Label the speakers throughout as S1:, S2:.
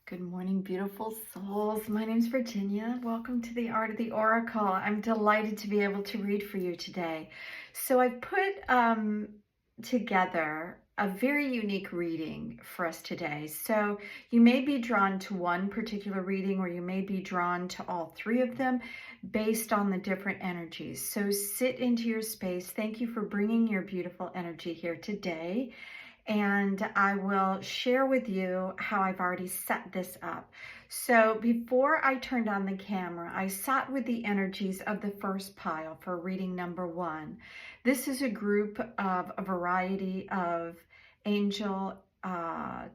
S1: Good morning, beautiful souls. My name's Virginia. Welcome to the Art of the Oracle. I'm delighted to be able to read for you today. So I've put together a very unique reading for us today. So you may be drawn to one particular reading, or you may be drawn to all three of them based on the different energies. So sit into your space. Thank you for bringing your beautiful energy here today. And I will share with you how I've already set this up. So before I turned on the camera, I sat with the energies of the first pile for reading number 1. This is a group of a variety of angel,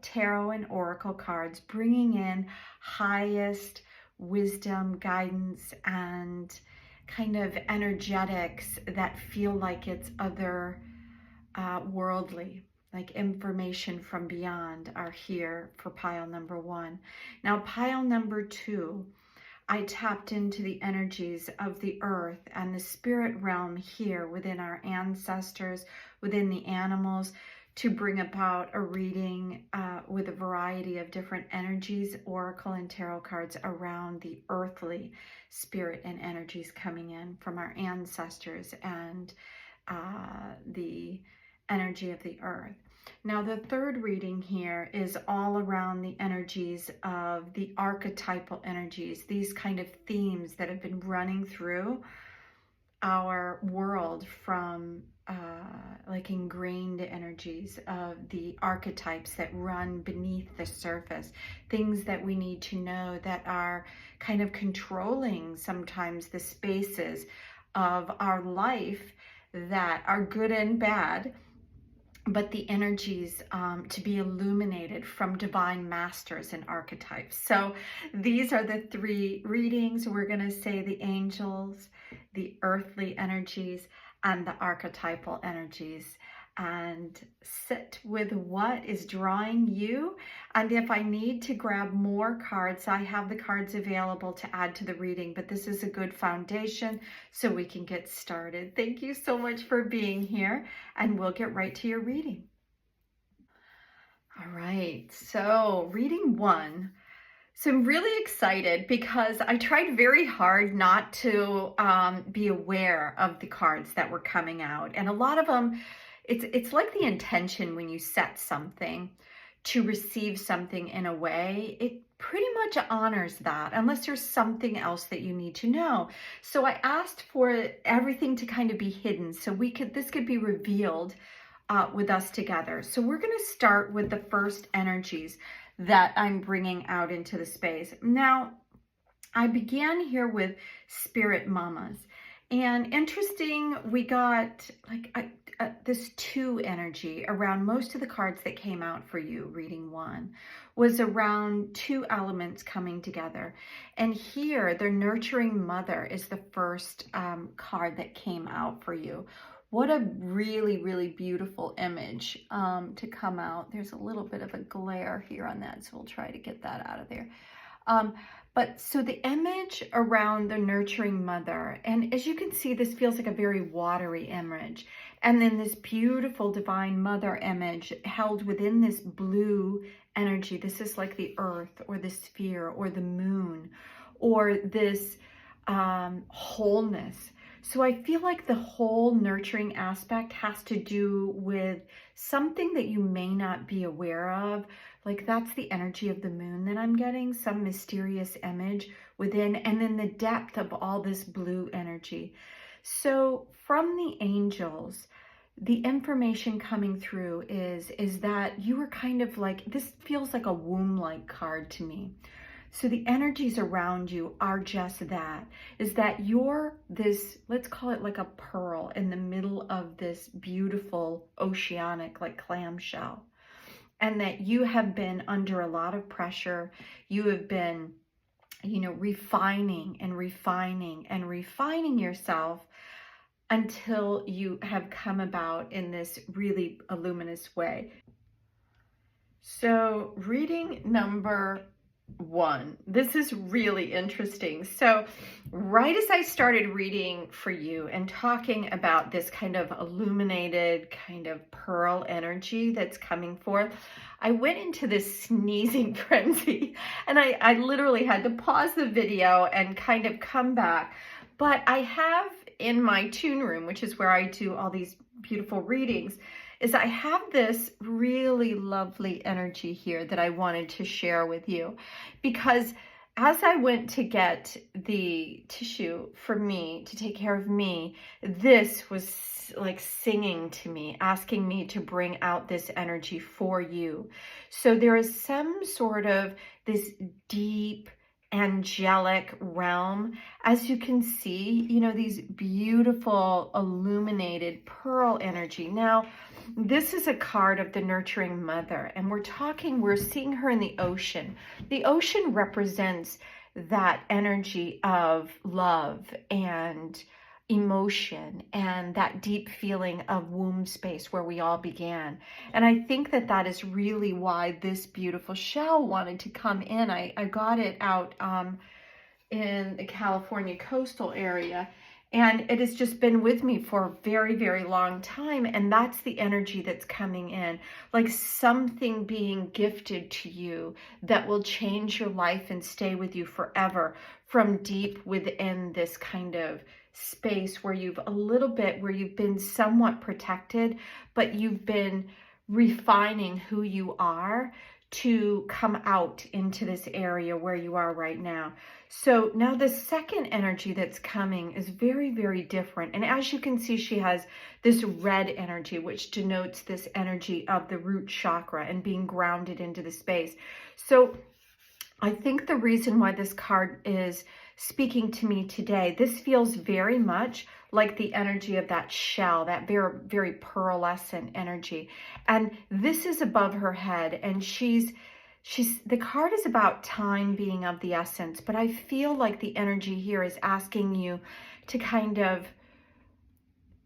S1: tarot, and oracle cards, bringing in highest wisdom, guidance, and kind of energetics that feel like it's other worldly. Like information from beyond are here for pile number 1. Now pile number 2, I tapped into the energies of the earth and the spirit realm here within our ancestors, within the animals, to bring about a reading with a variety of different energies, oracle and tarot cards around the earthly spirit and energies coming in from our ancestors and the energy of the earth. Now the third reading here is all around the energies of the archetypal energies, these kind of themes that have been running through our world from like ingrained energies of the archetypes that run beneath the surface, things that we need to know that are kind of controlling sometimes the spaces of our life that are good and bad, but the energies to be illuminated from divine masters and archetypes. So these are the 3 readings. We're going to say the angels, the earthly energies, and the archetypal energies, and sit with what is drawing you. And if I need to grab more cards, I have the cards available to add to the reading, but this is a good foundation so we can get started. Thank you so much for being here, and we'll get right to your reading. All right, so reading 1. So I'm really excited because I tried very hard not to be aware of the cards that were coming out. And a lot of them, it's like the intention when you set something to receive something in a way, it pretty much honors that unless there's something else that you need to know. So I asked for everything to kind of be hidden so this could be revealed with us together. So we're going to start with the first energies that I'm bringing out into the space. Now, I began here with spirit mamas, and interesting, we got like this 2 energy around most of the cards that came out for you. Reading 1 was around 2 elements coming together, and here the nurturing mother is the first card that came out for you. What a really, really beautiful image to come out. There's a little bit of a glare here on that, so we'll try to get that out of there. But so the image around the nurturing mother, and as you can see, this feels like a very watery image. And then this beautiful divine mother image held within this blue energy. This is like the earth or the sphere or the moon or this wholeness. So I feel like the whole nurturing aspect has to do with something that you may not be aware of. Like that's the energy of the moon that I'm getting, some mysterious image within, and then the depth of all this blue energy. So from the angels, the information coming through is that you were kind of like, this feels like a womb-like card to me. So the energies around you are just that, is that you're this, let's call it like a pearl in the middle of this beautiful oceanic like clamshell. And that you have been under a lot of pressure. You have been, refining and refining and refining yourself until you have come about in this really luminous way. So reading number one. This is really interesting. So right as I started reading for you and talking about this kind of illuminated kind of pearl energy that's coming forth, I went into this sneezing frenzy, and I literally had to pause the video and kind of come back. But I have in my tune room, which is where I do all these beautiful readings, is I have this really lovely energy here that I wanted to share with you, because as I went to get the tissue for me to take care of me, this was like singing to me, asking me to bring out this energy for you. So there is some sort of this deep angelic realm. As you can see, you know, these beautiful illuminated pearl energy. Now, this is a card of the nurturing mother, and we're seeing her in the ocean. The ocean represents that energy of love and emotion and that deep feeling of womb space where we all began. And I think that that is really why this beautiful shell wanted to come in. I got it out in the California coastal area, and it has just been with me for a very, very long time. And that's the energy that's coming in, like something being gifted to you that will change your life and stay with you forever from deep within this kind of space where you've been somewhat protected, but you've been refining who you are to come out into this area where you are right now. So now the second energy that's coming is very, very different. And as you can see, she has this red energy, which denotes this energy of the root chakra and being grounded into the space. So I think the reason why this card is speaking to me today, this feels very much like the energy of that shell, that very, very pearlescent energy. And this is above her head, and the card is about time being of the essence, but I feel like the energy here is asking you to kind of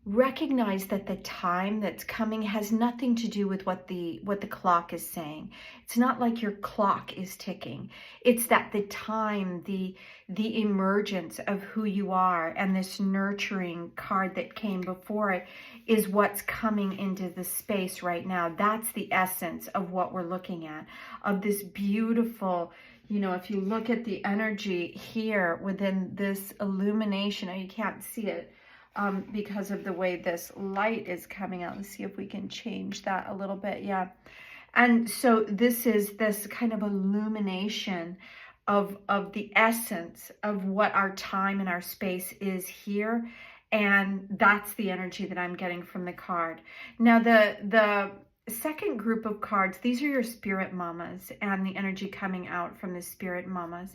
S1: recognize that the time that's coming has nothing to do with what the clock is saying. It's not like your clock is ticking. It's that the time, the emergence of who you are, and this nurturing card that came before it is what's coming into the space right now. That's the essence of what we're looking at, of this beautiful, you know, if you look at the energy here within this illumination, now you can't see it, because of the way this light is coming out. Let's see if we can change that a little bit. Yeah. And so this is this kind of illumination of the essence of what our time and our space is here. And that's the energy that I'm getting from the card. Now, the second group of cards, these are your spirit mamas and the energy coming out from the spirit mamas.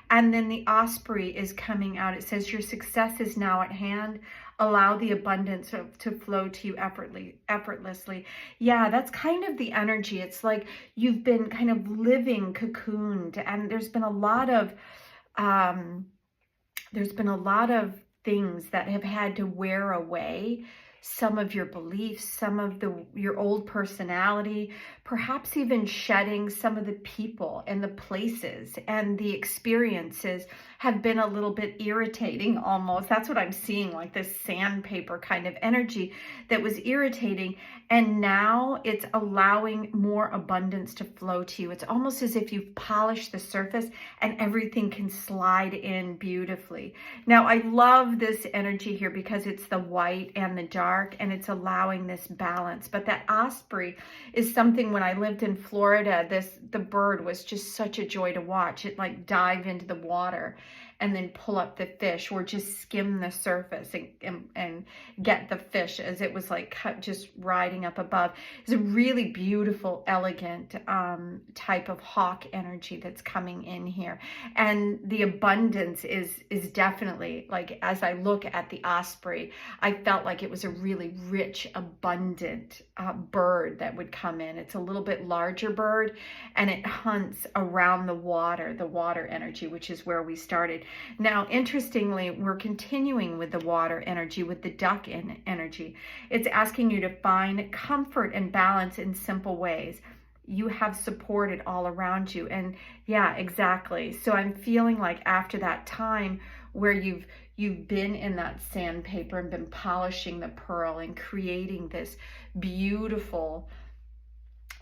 S1: And then the osprey is coming out. It says your success is now at hand. Allow the abundance to flow to you effortlessly. Yeah, that's kind of the energy. It's like you've been kind of living cocooned, and there's been a lot of things that have had to wear away some of your beliefs, some of your old personality, perhaps even shedding some of the people and the places and the experiences have been a little bit irritating almost. That's what I'm seeing, like this sandpaper kind of energy that was irritating. And now it's allowing more abundance to flow to you. It's almost as if you've polished the surface and everything can slide in beautifully. Now, I love this energy here because it's the white and the dark, and it's allowing this balance. But that osprey is something, when I lived in Florida, the bird was just such a joy to watch. It like dive into the water and then pull up the fish, or just skim the surface and get the fish as it was like just riding up above. It's a really beautiful, elegant type of hawk energy that's coming in here. And the abundance is definitely, like, as I look at the osprey, I felt like it was a really rich, abundant bird that would come in. It's a little bit larger bird, and it hunts around the water energy, which is where we started. Now, interestingly, we're continuing with the water energy, with the duck energy. It's asking you to find comfort and balance in simple ways. you have supported all around you. And yeah, exactly. So I'm feeling like after that time where you've been in that sandpaper and been polishing the pearl and creating this beautiful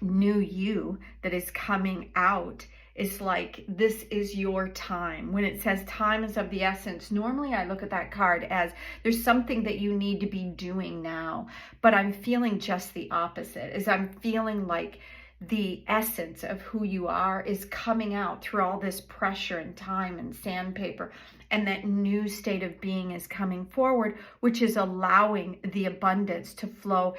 S1: new you that is coming out, it's like this is your time. When it says time is of the essence, normally I look at that card as there's something that you need to be doing now, but I'm feeling just the opposite. Is I'm feeling like the essence of who you are is coming out through all this pressure and time and sandpaper, and that new state of being is coming forward, which is allowing the abundance to flow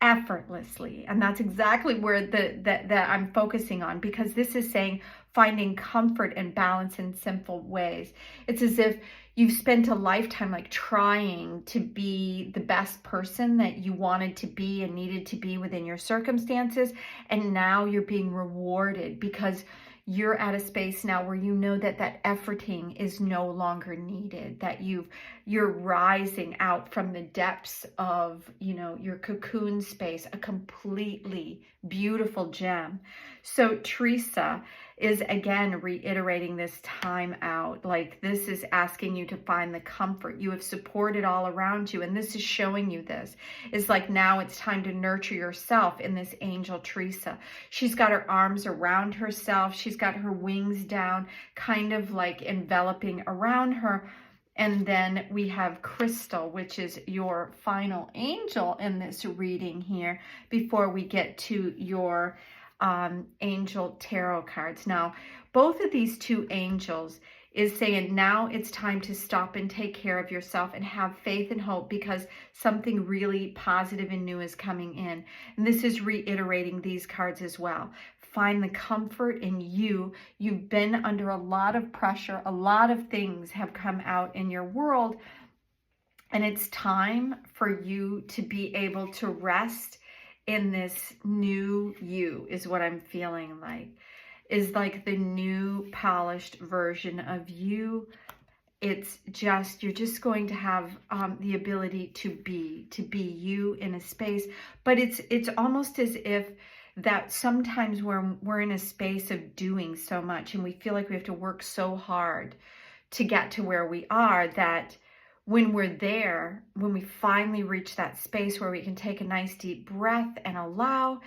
S1: effortlessly. And that's exactly where that I'm focusing on, because this is saying finding comfort and balance in simple ways. It's as if you've spent a lifetime like trying to be the best person that you wanted to be and needed to be within your circumstances, and now you're being rewarded because you're at a space now where you know that that efforting is no longer needed, that you're rising out from the depths of, your cocoon space, a completely beautiful gem. So Teresa is again reiterating this time out. Like, this is asking you to find the comfort. You have supported all around you, and this is showing you this. It's like now it's time to nurture yourself in this angel Teresa. She's got her arms around herself. She's got her wings down, kind of like enveloping around her. And then we have Crystal, which is your final angel in this reading here, before we get to your angel tarot cards. Now, both of these two angels is saying now it's time to stop and take care of yourself and have faith and hope, because something really positive and new is coming in. And this is reiterating these cards as well. Find the comfort in you. You've been under a lot of pressure. A lot of things have come out in your world, and it's time for you to be able to rest in this new you, is what I'm feeling like. Is like the new polished version of you. It's just, you're just going to have the ability to be you in a space. But it's almost as if that sometimes we're in a space of doing so much, and we feel like we have to work so hard to get to where we are, that when we're there, when we finally reach that space where we can take a nice deep breath and allow,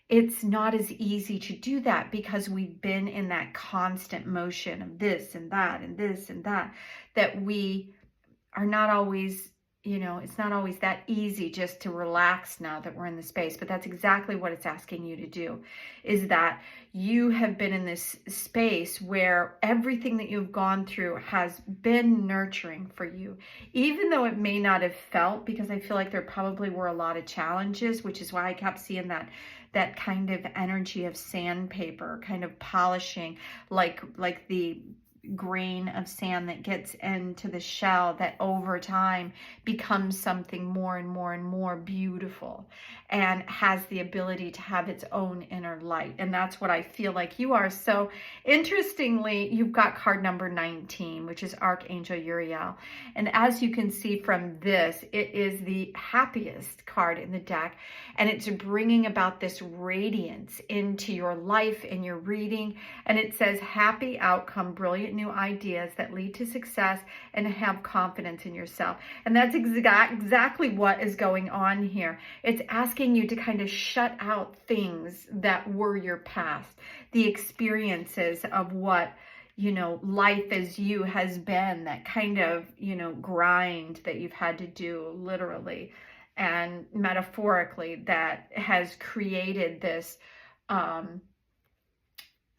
S1: it's not as easy to do that, because we've been in that constant motion of this and that and this and that, that we are not always, it's not always that easy just to relax now that we're in the space. But that's exactly what it's asking you to do, is that you have been in this space where everything that you've gone through has been nurturing for you, even though it may not have felt, because I feel like there probably were a lot of challenges, which is why I kept seeing that kind of energy of sandpaper, kind of polishing, like the grain of sand that gets into the shell, that over time becomes something more and more and more beautiful, and has the ability to have its own inner light. And that's what I feel like you are. So interestingly, you've got card number 19, which is Archangel Uriel. And as you can see from this, it is the happiest card in the deck, and it's bringing about this radiance into your life, in your reading. And it says, happy outcome, brilliant new ideas that lead to success, and have confidence in yourself. And that's exactly what is going on here. It's asking you to kind of shut out things that were your past, the experiences of what life as you has been, that kind of grind that you've had to do, literally and metaphorically, that has created this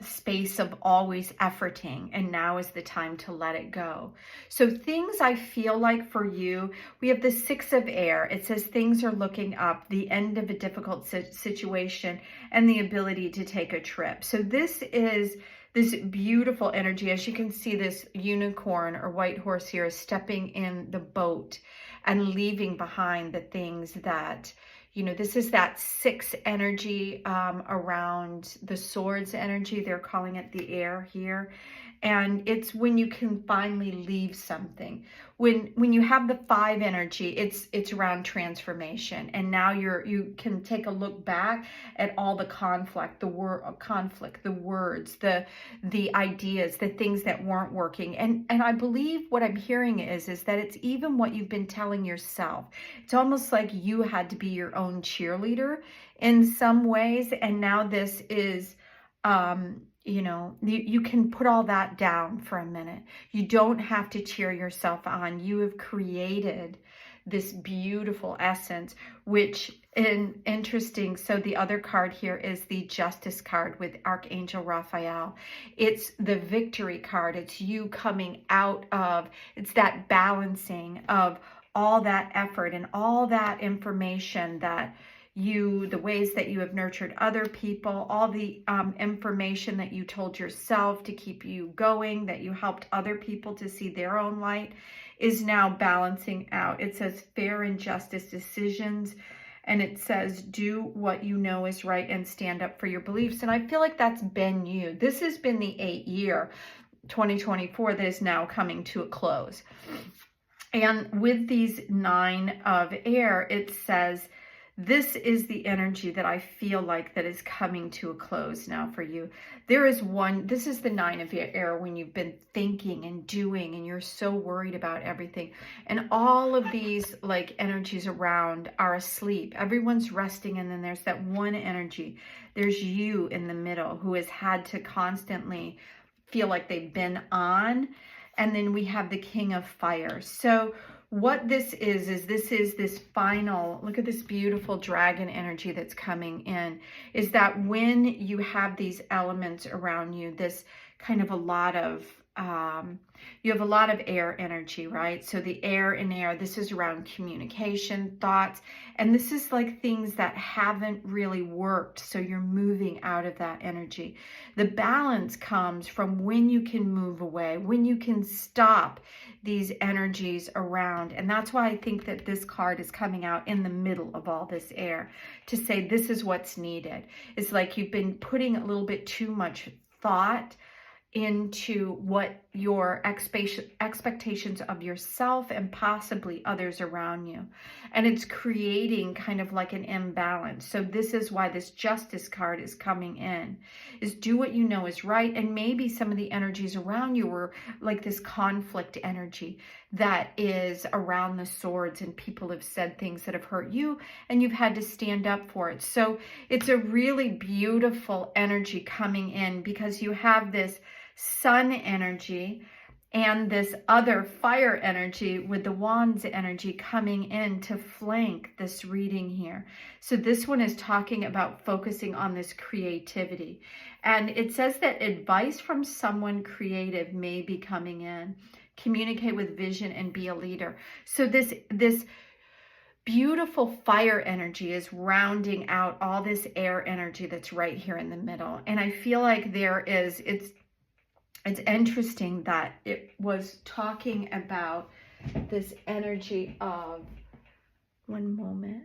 S1: space of always efforting, and now is the time to let it go. So things, I feel like for you, we have the 6 of air. It says things are looking up, the end of a difficult situation, and the ability to take a trip. So this is this beautiful energy. As you can see, this unicorn or white horse here is stepping in the boat and leaving behind the things that You know, this is that 6 energy around the swords energy. They're calling it the air here. And it's when you can finally leave something. When you have the 5 energy, it's around transformation. And now you can take a look back at all the conflict, the words, the ideas, the things that weren't working. And I believe what I'm hearing is that it's even what you've been telling yourself. It's almost like you had to be your own cheerleader in some ways. And now this is, you know, you can put all that down for a minute. You don't have to cheer yourself on. You have created this beautiful essence, which interesting. So the other card here is the Justice card with Archangel Raphael. It's the victory card. It's you coming out of, it's that balancing of all that effort and all that information that the ways that you have nurtured other people, all the information that you told yourself to keep you going, that you helped other people to see their own light, is now balancing out. It says fair and justice decisions, and it says do what you know is right and stand up for your beliefs. And I feel like that's been you. This has been the 8 year, 2024, that is now coming to a close. And with these 9 of air, it says, this is the energy that I feel like that is coming to a close now for you. There is one, this is the 9 of air when you've been thinking and doing and you're so worried about everything. And all of these like energies around are asleep. Everyone's resting, and then there's that one energy. There's you in the middle who has had to constantly feel like they've been on. And then we have the King of Fire. So what this is this final, look at this beautiful dragon energy that's coming in, is that when you have these elements around you, this kind of a lot of, you have a lot of air energy, right? So the air and air, this is around communication, thoughts, and this is like things that haven't really worked. So you're moving out of that energy. The balance comes from when you can move away, when you can stop these energies around. And that's why I think that this card is coming out in the middle of all this air to say this is what's needed. It's like you've been putting a little bit too much thought into what your expectations of yourself and possibly others around you. And it's creating kind of like an imbalance. So this is why this Justice card is coming in, is do what you know is right. And maybe some of the energies around you were like this conflict energy that is around the swords, and people have said things that have hurt you and you've had to stand up for it. So it's a really beautiful energy coming in, because you have this sun energy and this other fire energy with the wands energy coming in to flank this reading here. So this one is talking about focusing on this creativity. And it says that advice from someone creative may be coming in. Communicate with vision and be a leader. So this beautiful fire energy is rounding out all this air energy that's right here in the middle. And I feel like it's interesting that it was talking about this energy of, one moment.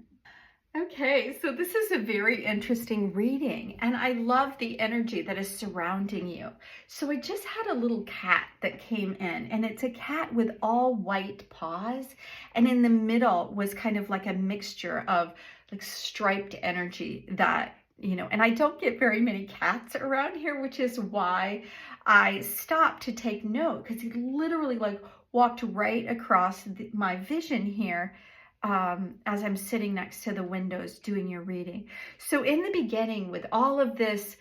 S1: Okay, so this is a very interesting reading, and I love the energy that is surrounding you. So I just had a little cat that came in, and it's a cat with all white paws, and in the middle was kind of like a mixture of like striped energy that, you know, and I don't get very many cats around here, which is why I stopped to take note, because he literally like walked right across my vision here as I'm sitting next to the windows doing your reading. So in the beginning, with all of this,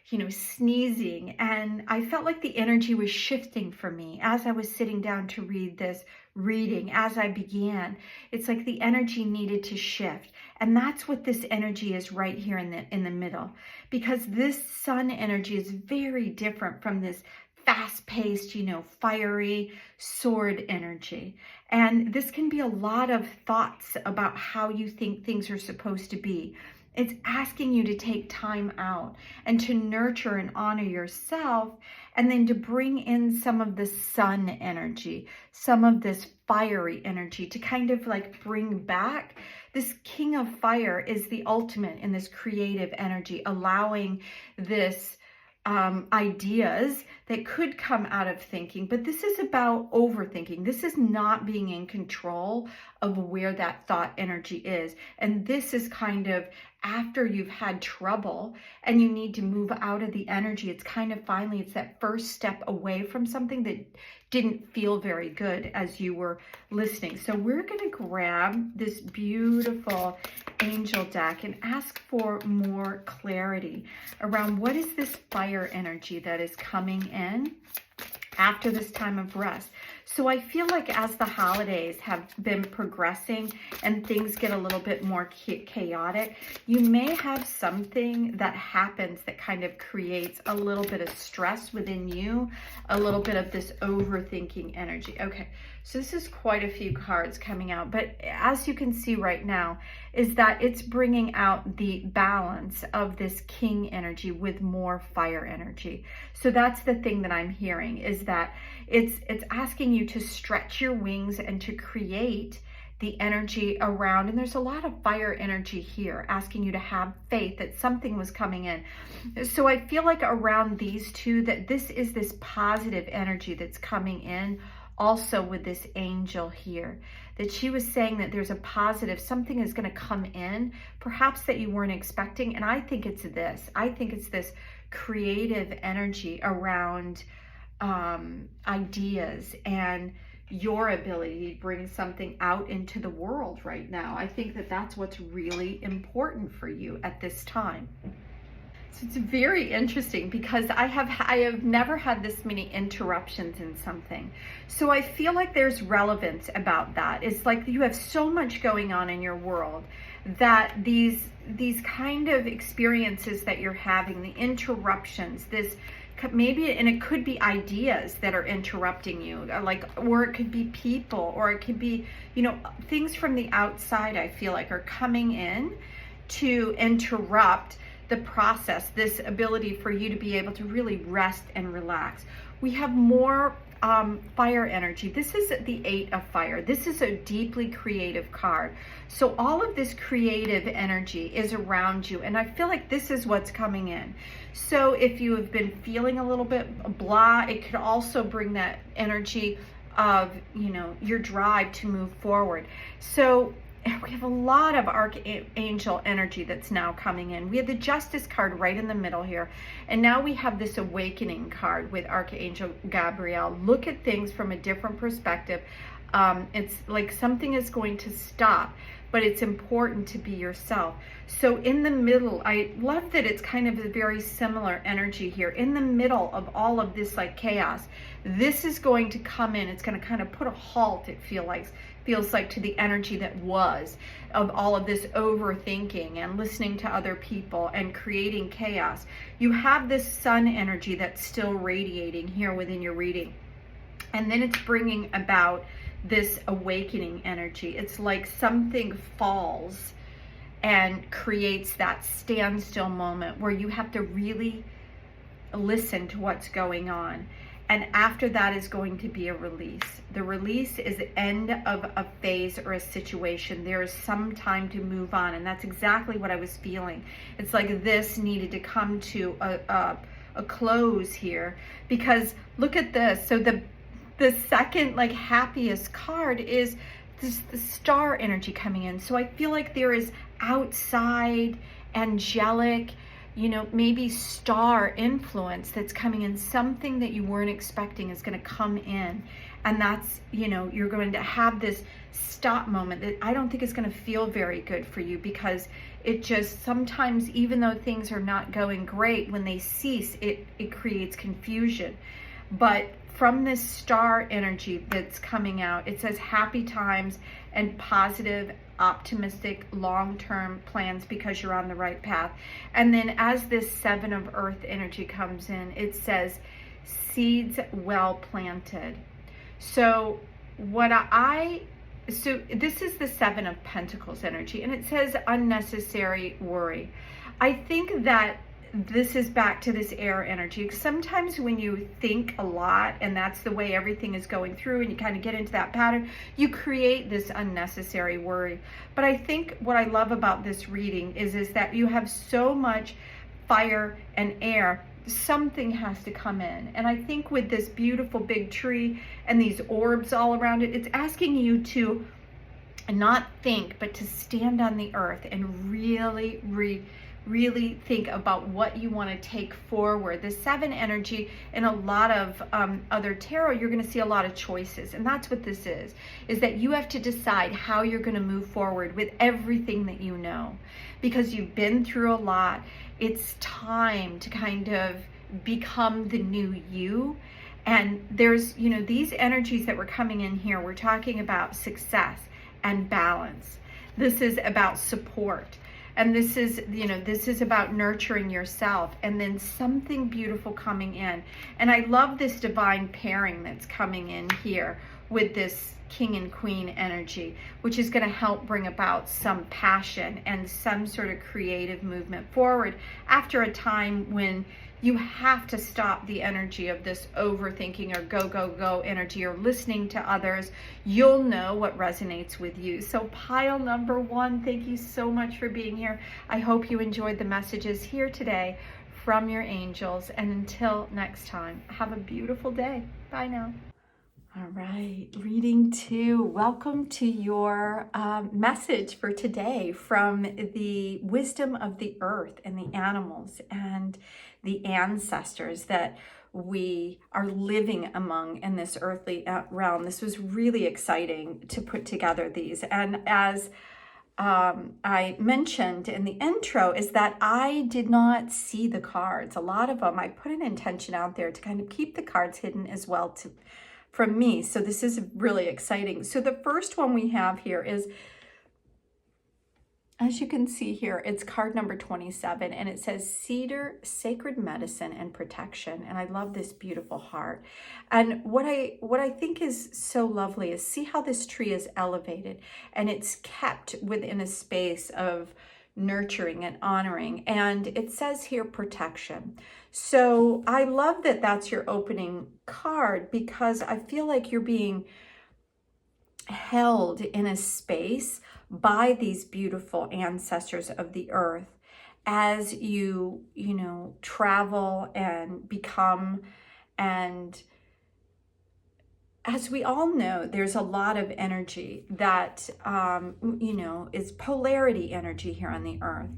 S1: you know, sneezing, and I felt like the energy was shifting for me as I was sitting down to read this reading. As I began, it's like the energy needed to shift. And that's what this energy is right here in the middle, because this sun energy is very different from this fast-paced, you know, fiery sword energy. And this can be a lot of thoughts about how you think things are supposed to be. It's asking you to take time out and to nurture and honor yourself, and then to bring in some of the sun energy, some of this fiery energy, to kind of like bring back. This King of Fire is the ultimate in this creative energy, allowing this ideas that could come out of thinking, but this is about overthinking. This is not being in control of where that thought energy is. And this is kind of after you've had trouble and you need to move out of the energy. It's kind of finally, it's that first step away from something that didn't feel very good as you were listening. So we're going to grab this beautiful angel deck and ask for more clarity around what is this fire energy that is coming in after this time of rest. So I feel like as the holidays have been progressing and things get a little bit more chaotic, you may have something that happens that kind of creates a little bit of stress within you, a little bit of this overthinking energy. Okay, so this is quite a few cards coming out, but as you can see right now, is that it's bringing out the balance of this king energy with more fire energy. So that's the thing that I'm hearing, is that it's asking you to stretch your wings and to create the energy around. And there's a lot of fire energy here, asking you to have faith that something was coming in. So I feel like around these two, that this is this positive energy that's coming in. Also with this angel here, that she was saying that there's a positive, something is going to come in, perhaps that you weren't expecting. And I think it's this. I think it's this creative energy around ideas and your ability to bring something out into the world right now. I think that that's what's really important for you at this time. So it's very interesting because I have never had this many interruptions in something. So I feel like there's relevance about that. It's like you have so much going on in your world that these kind of experiences that you're having, the interruptions, this maybe, and it could be ideas that are interrupting you, like, or it could be people, or it could be, you know, things from the outside, I feel like, are coming in to interrupt the process, this ability for you to be able to really rest and relax. We have more fire energy. This is the 8 of Fire. This is a deeply creative card. So all of this creative energy is around you, and I feel like this is what's coming in. So if you have been feeling a little bit blah, it could also bring that energy of, you know, your drive to move forward. So we have a lot of archangel energy that's now coming in. We have the Justice card right in the middle here. And now we have this Awakening card with Archangel Gabriel. Look at things from a different perspective. It's like something is going to stop, but it's important to be yourself. So in the middle, I love that it's kind of a very similar energy here. In the middle of all of this like chaos, this is going to come in. It's going to kind of put a halt, it feels like, to the energy that was of all of this overthinking and listening to other people and creating chaos. You have this sun energy that's still radiating here within your reading. And then it's bringing about this awakening energy. It's like something falls and creates that standstill moment where you have to really listen to what's going on. And after that is going to be a release. The release is the end of a phase or a situation. There is some time to move on. And that's exactly what I was feeling. It's like this needed to come to a close here. Because look at this. So the second like happiest card is the star energy coming in. So I feel like there is outside angelic, you know, maybe star influence that's coming in. Something that you weren't expecting is going to come in. And that's, you know, you're going to have this stop moment that I don't think is going to feel very good for you, because it just sometimes, even though things are not going great, when they cease, it creates confusion. But from this star energy that's coming out, it says happy times and positive, optimistic, long-term plans because you're on the right path. And then as this 7 of Earth energy comes in, it says seeds well planted. So what I So this is the Seven of Pentacles energy, and it says unnecessary worry. I think that this is back to this air energy. Sometimes when you think a lot and that's the way everything is going through and you kind of get into that pattern, you create this unnecessary worry. But I think what I love about this reading is that you have so much fire and air. Something has to come in. And I think with this beautiful big tree and these orbs all around it, it's asking you to not think, but to stand on the earth and really think about what you want to take forward. The seven energy in a lot of other tarot, you're going to see a lot of choices. And that's what this is that you have to decide how you're going to move forward with everything that you know. Because you've been through a lot, it's time to kind of become the new you. And there's, you know, these energies that were coming in here, we're talking about success and balance. This is about support. And this is, you know, this is about nurturing yourself, and then something beautiful coming in. And I love this divine pairing that's coming in here with this King and Queen energy, which is going to help bring about some passion and some sort of creative movement forward after a time when you have to stop the energy of this overthinking or go energy or listening to others. You'll know what resonates with you. So pile number one, thank you so much for being here. I hope you enjoyed the messages here today from your angels. And until next time, have a beautiful day. Bye now. All right, reading two. Welcome to your message for today from the wisdom of the earth and the animals and the ancestors that we are living among in this earthly realm. This was really exciting to put together these. And as I mentioned in the intro, is that I did not see the cards. A lot of them, I put an intention out there to kind of keep the cards hidden as well from me. So this is really exciting. So the first one we have here is, as you can see here, it's card number 27, and it says Cedar, Sacred Medicine and Protection. And I love this beautiful heart. And what I think is so lovely is see how this tree is elevated and it's kept within a space of nurturing and honoring. And it says here protection. So I love that that's your opening card, because I feel like you're being held in a space by these beautiful ancestors of the earth as you know, travel and become. And as we all know, there's a lot of energy that, you know, is polarity energy here on the earth.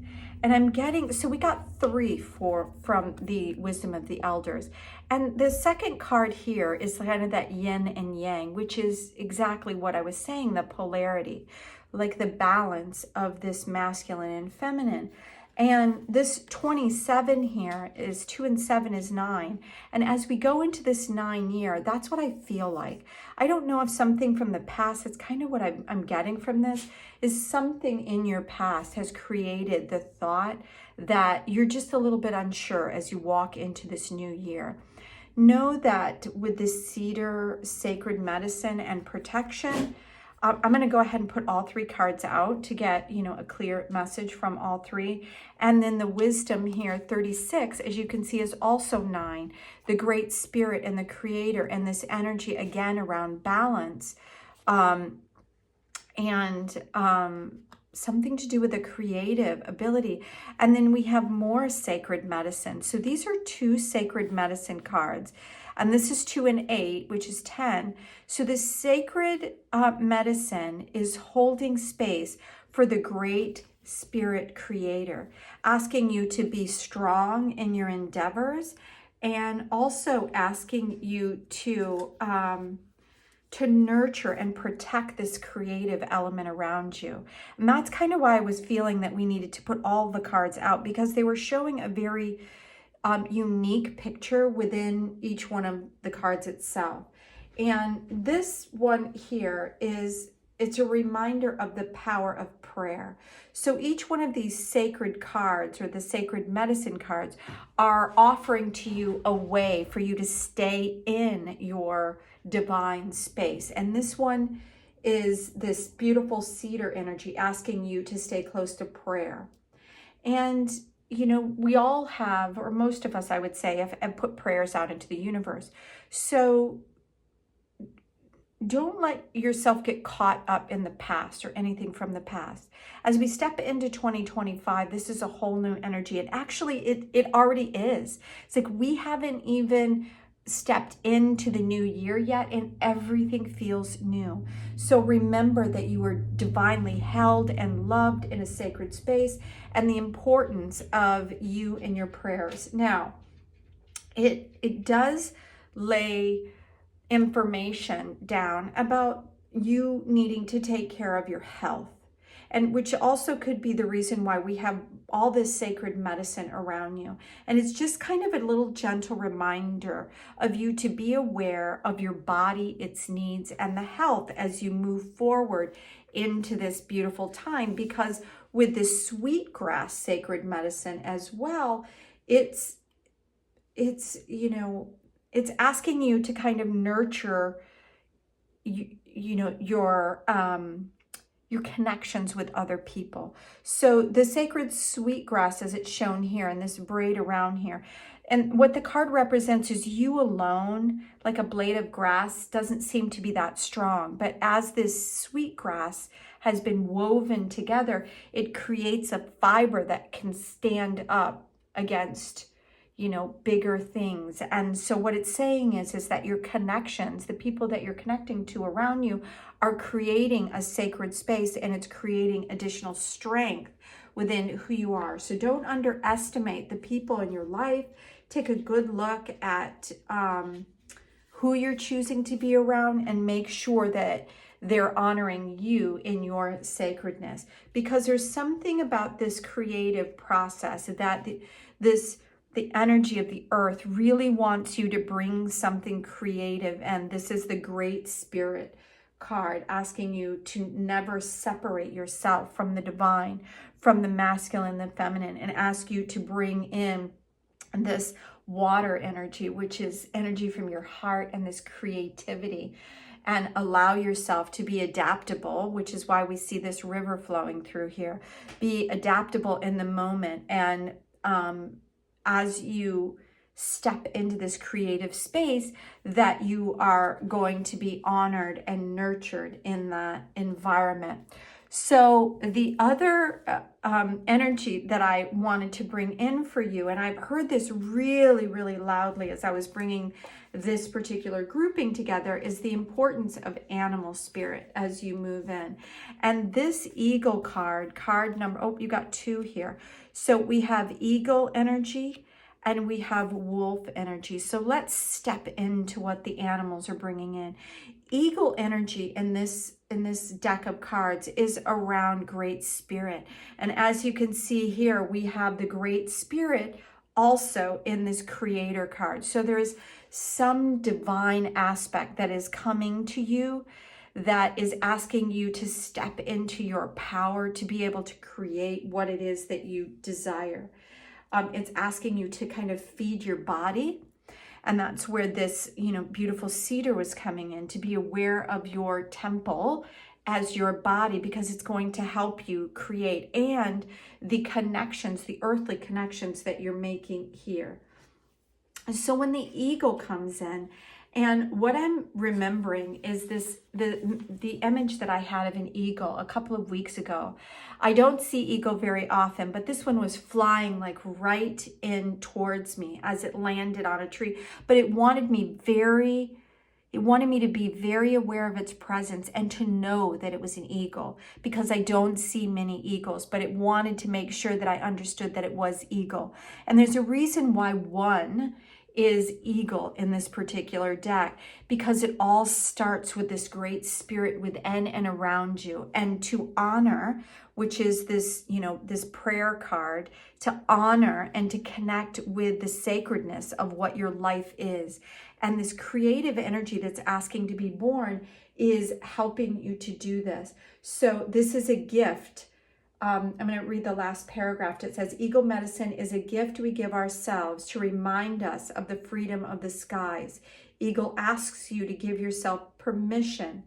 S1: And I'm getting, so we got three from the wisdom of the elders. And the second card here is kind of that yin and yang, which is exactly what I was saying, the polarity, like the balance of this masculine and feminine. And this 27 here is 2 and 7 is 9. And as we go into this 9 year, that's what I feel like. I don't know if something from the past, it's kind of what I'm getting from this, is something in your past has created the thought that you're just a little bit unsure as you walk into this new year. Know that with this Cedar, Sacred Medicine and Protection, I'm going to go ahead and put all three cards out to get, you know, a clear message from all three. And then the wisdom here, 36, as you can see, is also 9. The Great Spirit and the Creator, and this energy again around balance something to do with a creative ability. And then we have more Sacred Medicine. So these are 2 Sacred Medicine cards. And this is 2 and 8, which is 10. So the Sacred Medicine is holding space for the Great Spirit Creator, asking you to be strong in your endeavors, and also asking you to nurture and protect this creative element around you. And that's kind of why I was feeling that we needed to put all the cards out, because they were showing a very unique picture within each one of the cards itself. And this one here it's a reminder of the power of prayer. So each one of these sacred cards, or the Sacred Medicine cards, are offering to you a way for you to stay in your divine space. And this one is this beautiful cedar energy asking you to stay close to prayer. And, you know, we all have, or most of us, I would say, have put prayers out into the universe. So don't let yourself get caught up in the past or anything from the past. As we step into 2025, this is a whole new energy. And actually, it already is. It's like we haven't even stepped into the new year yet, and everything feels new. So remember that you were divinely held and loved in a sacred space, and the importance of you and your prayers. Now, it does lay information down about you needing to take care of your health, and which also could be the reason why we have all this sacred medicine around you. And it's just kind of a little gentle reminder of you to be aware of your body, its needs, and the health as you move forward into this beautiful time. Because with this sweetgrass sacred medicine as well, it's you know, it's asking you to kind of nurture, you know, your connections with other people. So the sacred sweetgrass, as it's shown here in this braid around here, and what the card represents is you alone, like a blade of grass, doesn't seem to be that strong. But as this sweetgrass has been woven together, it creates a fiber that can stand up against, you know, bigger things. And so what it's saying is that your connections, the people that you're connecting to around you, are creating a sacred space, and it's creating additional strength within who you are. So don't underestimate the people in your life. Take a good look at who you're choosing to be around, and make sure that they're honoring you in your sacredness. Because there's something about this creative process that the energy of the earth really wants you to bring something creative. And this is the Great Spirit card, asking you to never separate yourself from the divine, from the masculine, the feminine, and ask you to bring in this water energy, which is energy from your heart, and this creativity, and allow yourself to be adaptable, which is why we see this river flowing through here. Be adaptable in the moment, and as you step into this creative space, that you are going to be honored and nurtured in that environment. So the other energy that I wanted to bring in for you, and I've heard this really, really loudly as I was bringing this particular grouping together, is the importance of animal spirit as you move in. And this eagle card number, oh, you got two here. So we have eagle energy and we have wolf energy. So let's step into what the animals are bringing in. Eagle energy in this deck of cards is around Great Spirit. And as you can see here, we have the Great Spirit also in this Creator card. So there's some divine aspect that is coming to you, that is asking you to step into your power to be able to create what it is that you desire. It's asking you to kind of feed your body. And that's where this, you know, beautiful cedar was coming in, to be aware of your temple as your body, because it's going to help you create, and the connections, the earthly connections that you're making here. So when the eagle comes in, and what I'm remembering is the image that I had of an eagle a couple of weeks ago. I don't see eagle very often, but this one was flying like right in towards me as it landed on a tree. But it wanted me to be very aware of its presence and to know that it was an eagle, because I don't see many eagles, but it wanted to make sure that I understood that it was eagle. And there's a reason why one is eagle in this particular deck, because it all starts with this Great Spirit within and around you. And to honor, which is this, you know, this prayer card, to honor and to connect with the sacredness of what your life is. And this creative energy that's asking to be born is helping you to do this. So this is a gift. I'm going to read the last paragraph. It says, Eagle medicine is a gift we give ourselves to remind us of the freedom of the skies. Eagle asks you to give yourself permission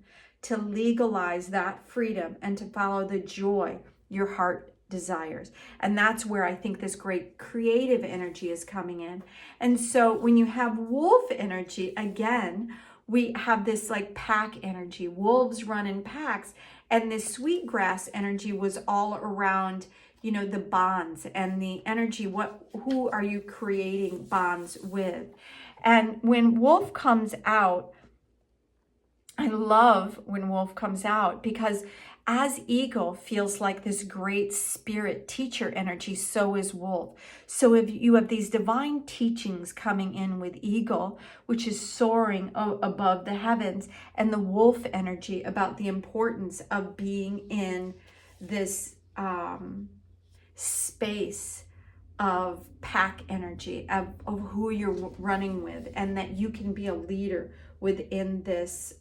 S1: to legalize that freedom and to follow the joy your heart desires. And that's where I think this great creative energy is coming in. And so when you have wolf energy, again, we have this like pack energy. Wolves run in packs, and this sweetgrass energy was all around, you know, the bonds and the energy. Who are you creating bonds with? And when wolf comes out, I love when wolf comes out, because as eagle feels like this great spirit teacher energy, so is wolf. So if you have these divine teachings coming in with eagle, which is soaring above the heavens, and the wolf energy about the importance of being in this space of pack energy, of who you're running with, and that you can be a leader within this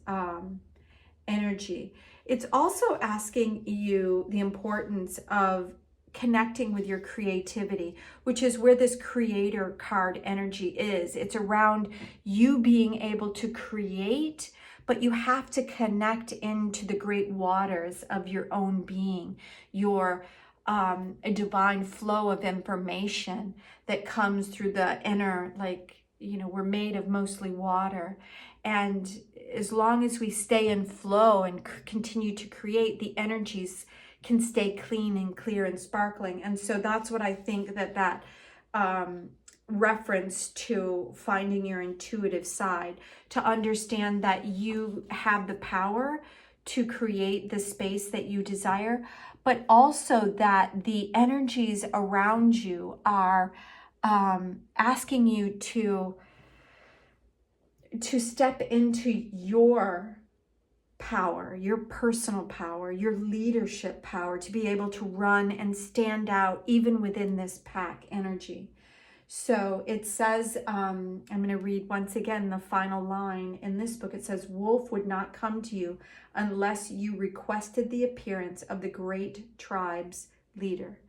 S1: energy. It's also asking you the importance of connecting with your creativity, which is where this creator card energy is. It's around you being able to create, but you have to connect into the great waters of your own being, your a divine flow of information that comes through the inner, like, you know, we're made of mostly water. And as long as we stay in flow and continue to create, the energies can stay clean and clear and sparkling. And so that's what I think that reference to finding your intuitive side, to understand that you have the power to create the space that you desire, but also that the energies around you are asking you to step into your power, your personal power, your leadership power, to be able to run and stand out even within this pack energy. So it says, I'm going to read once again the final line in this book. It says, wolf would not come to you unless you requested the appearance of the great tribe's leader.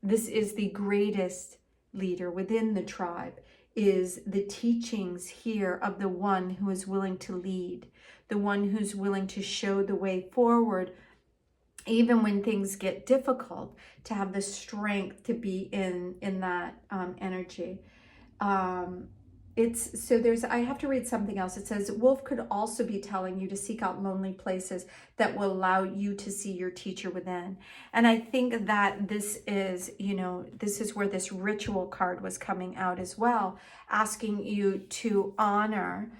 S1: This is the greatest leader within the tribe, is the teachings here of the one who is willing to lead, the one who's willing to show the way forward, even when things get difficult, to have the strength to be in that energy. I have to read something else. It says, wolf could also be telling you to seek out lonely places that will allow you to see your teacher within. And I think that this is, you know, this is where this ritual card was coming out as well, asking you to honor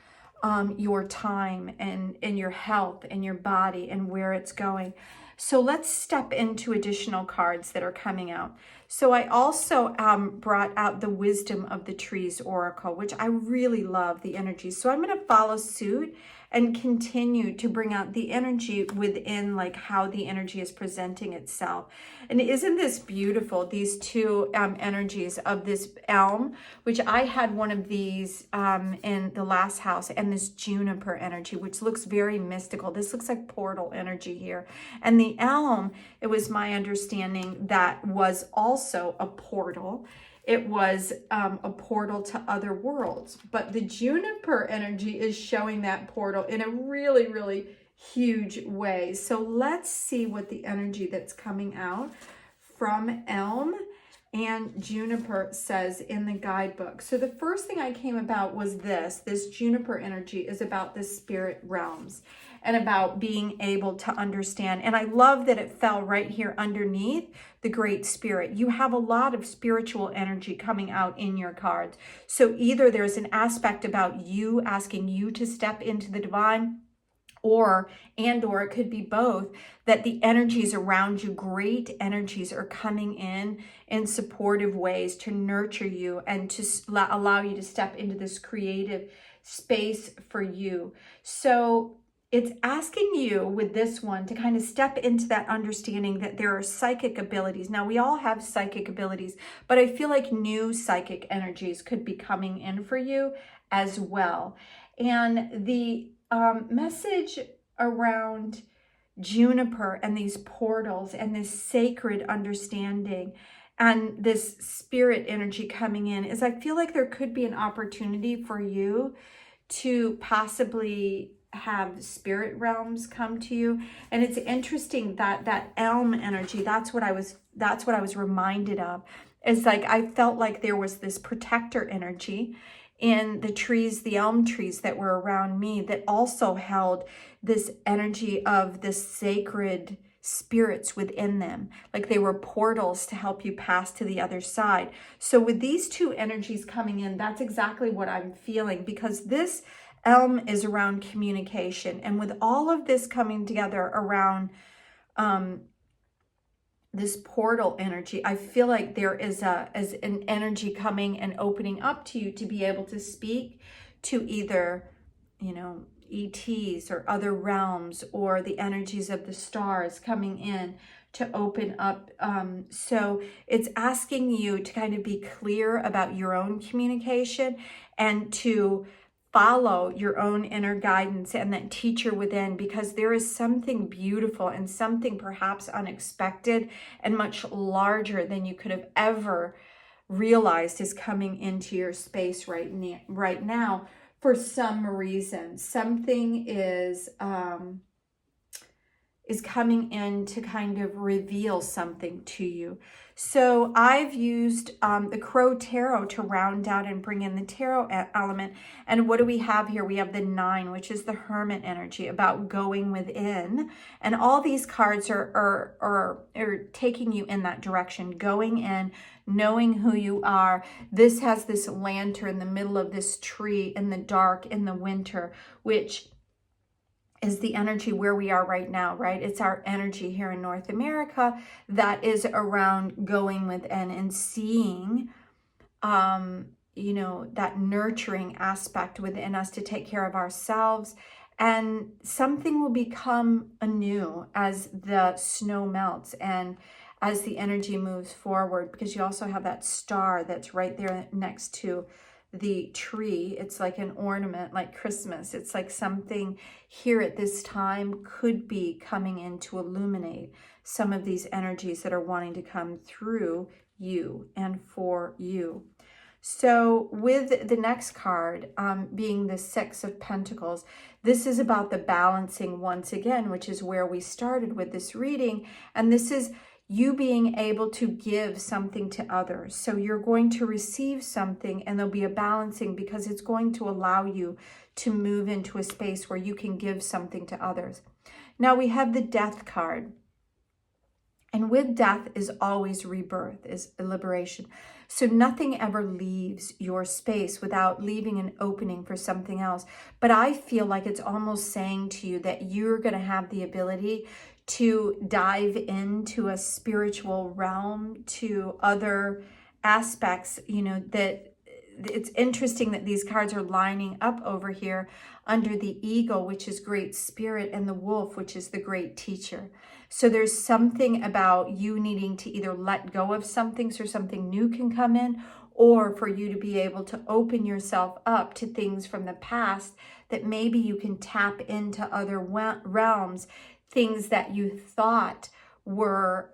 S1: your time and your health and your body and where it's going. So let's step into additional cards that are coming out. So I also brought out the Wisdom of the Trees Oracle, which I really love the energy. So I'm going to follow suit and continue to bring out the energy within, like, how the energy is presenting itself. And isn't this beautiful, these two energies of this elm, which I had one of these in the last house, and this juniper energy, which looks very mystical. This looks like portal energy here. And the elm, it was my understanding, that was also a portal. It was a portal to other worlds. But the juniper energy is showing that portal in a really, really huge way. So let's see what the energy that's coming out from elm and juniper says in the guidebook. So the first thing I came about was this juniper energy is about the spirit realms and about being able to understand. And I love that it fell right here underneath the Great Spirit. You have a lot of spiritual energy coming out in your cards. So either there's an aspect about you asking you to step into the divine, or it could be both, that the energies around you, great energies, are coming in supportive ways to nurture you and to allow you to step into this creative space for you. So it's asking you with this one to kind of step into that understanding that there are psychic abilities. Now, we all have psychic abilities, but I feel like new psychic energies could be coming in for you as well. And the message around juniper and these portals and this sacred understanding and this spirit energy coming in is, I feel like there could be an opportunity for you to possibly have spirit realms come to you. And it's interesting that that elm energy, that's what I was reminded of. It's like I felt like there was this protector energy in the trees, the elm trees that were around me, that also held this energy of the sacred spirits within them, like they were portals to help you pass to the other side. So with these two energies coming in, that's exactly what I'm feeling, because this elm is around communication, and with all of this coming together around this portal energy, I feel like there is an energy coming and opening up to you to be able to speak to either, you know, ETs or other realms, or the energies of the stars coming in to open up. So it's asking you to kind of be clear about your own communication and to follow your own inner guidance and that teacher within, because there is something beautiful and something perhaps unexpected and much larger than you could have ever realized is coming into your space right now. For some reason, something is coming in to kind of reveal something to you. So I've used the Crow Tarot to round out and bring in the tarot element. And what do we have here? We have the 9, which is the Hermit energy, about going within. And all these cards are taking you in that direction, going in, knowing who you are. This has this lantern in the middle of this tree in the dark in the winter, which is the energy where we are right now, right? It's our energy here in North America that is around going within and seeing, you know, that nurturing aspect within us to take care of ourselves. And something will become anew as the snow melts and as the energy moves forward, because you also have that star that's right there next to the tree. It's like an ornament, like Christmas. It's like something here at this time could be coming in to illuminate some of these energies that are wanting to come through you and for you. So with the next card being the 6 of Pentacles, this is about the balancing once again, which is where we started with this reading. And this is you being able to give something to others. So you're going to receive something and there'll be a balancing, because it's going to allow you to move into a space where you can give something to others. Now we have the Death card. And with death is always rebirth, is liberation. So nothing ever leaves your space without leaving an opening for something else. But I feel like it's almost saying to you that you're going to have the ability to dive into a spiritual realm, to other aspects, you know, that it's interesting that these cards are lining up over here under the eagle, which is great spirit, and the wolf, which is the great teacher. So there's something about you needing to either let go of something so something new can come in, or for you to be able to open yourself up to things from the past that maybe you can tap into other realms, things that you thought were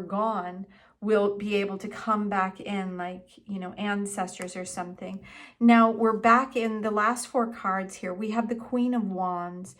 S1: gone will be able to come back in, like, you know, ancestors or something. Now we're back in the last 4 cards here. We have the Queen of Wands.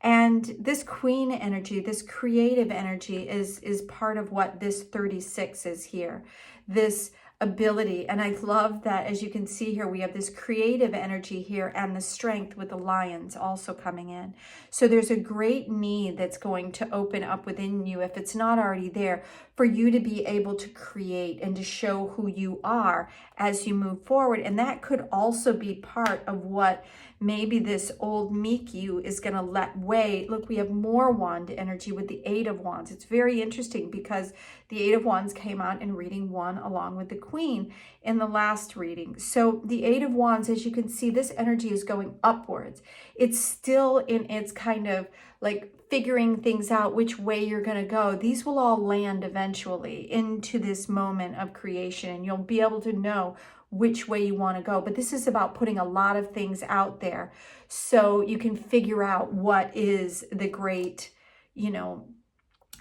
S1: And this queen energy, this creative energy is part of what this 36 is here. This ability. And I love that, as you can see here, we have this creative energy here and the strength with the lions also coming in. So there's a great need that's going to open up within you, if it's not already there, for you to be able to create and to show who you are as you move forward. And that could also be part of what maybe this old meek you is going to let way. Look, we have more wand energy with the 8 of Wands. It's very interesting because the 8 of Wands came out in reading 1 along with the Queen in the last reading. So the 8 of Wands, as you can see, this energy is going upwards. It's still in its kind of like figuring things out, which way you're going to go. These will all land eventually into this moment of creation, and you'll be able to know which way you want to go. But this is about putting a lot of things out there so you can figure out what is the great, you know,